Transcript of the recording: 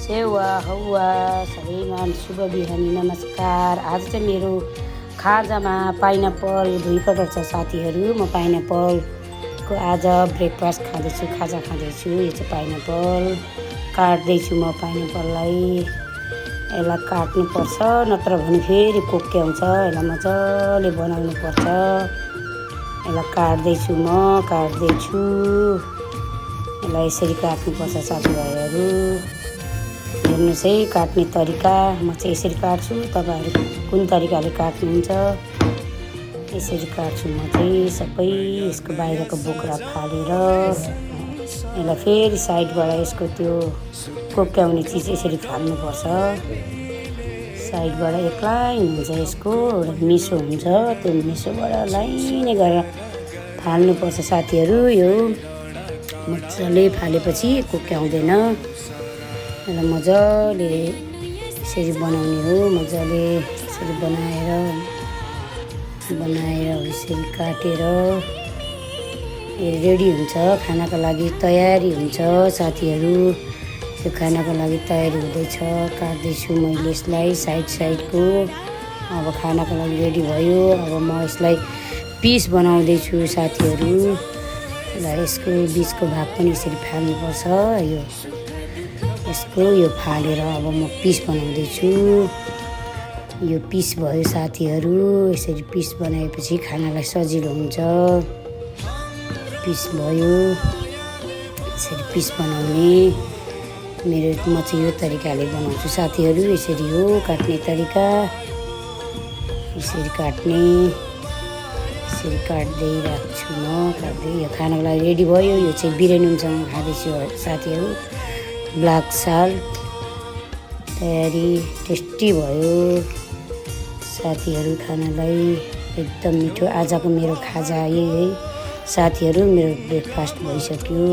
सेवा हौवा सबैमा शुभ बिहानी नमस्कार। आज चाहिँ मेरो खाजामा पाइनएप्पल भुइँपटर छ साथीहरू। म पाइनएप्पलको आज ब्रेकफास्ट खाँदैछु, खाजा खाँदैछु। यो चाहिँ पाइनएप्पल काट्दैछु म पाइनएप्पललाई। यसलाई काट्नुपर्छ, नत्र भने फेरि कोक्याउँछ। यसलाई मजाले बनाउनुपर्छ। यसलाई काट्दैछु म, काट्दैछु। यसलाई यसरी काट्नुपर्छ साथीभाइहरू। हेर्नुहोस् है काट्ने तरिका। म चाहिँ यसरी काट्छु, तपाईँहरू कुन तरिकाले काट्नुहुन्छ। यसरी काट्छु म चाहिँ सबै यसको बाहिरको बोक्रा फालेर। यसलाई फेरि साइडबाट यसको त्यो कोक्याउने चिज यसरी फाल्नुपर्छ। साइडबाट एक्लै हुन्छ, यसको एउटा मिसो हुन्छ, त्यो मिसोबाट लाइनै गरेर फाल्नुपर्छ साथीहरू। यो मजाले फालेपछि कोक्याउँदैन। यसलाई मजाले यसरी बनाउने हो। मजाले यसरी बनाएर यसरी काटेर रेडी हुन्छ, खानाको लागि तयारी हुन्छ साथीहरू। त्यो खानाको लागि तयारी हुँदैछ। काट्दैछु मैले यसलाई साइडको। अब खानाको लागि रेडी भयो। अब म यसलाई पिस बनाउँदैछु साथीहरू। यसको बिचको भाग पनि यसरी फाल्नुपर्छ। यो फालेर अब म पिस बनाउँदैछु। यो पिस भयो साथीहरू। यसरी पिस बनाएपछि खानालाई सजिलो हुन्छ। पिस भयो, यसरी पिस बनाउने म चाहिँ यो तरिकाले बनाउँछु साथीहरू। यसरी हो काट्ने तरिका। यसरी काट्ने, यसरी काट्दै राख्छु म। काट्दै यो खानाको लागि रेडी भयो। यो चाहिँ बिरानीसँग खाँदैछु साथीहरू। ब्ल्याक साल्ट तयारी टेस्टी भयो साथीहरू। खानालाई एकदम मिठो। आजको मेरो खाजा यही है साथीहरू। मेरो ब्रेकफास्ट भइसक्यो।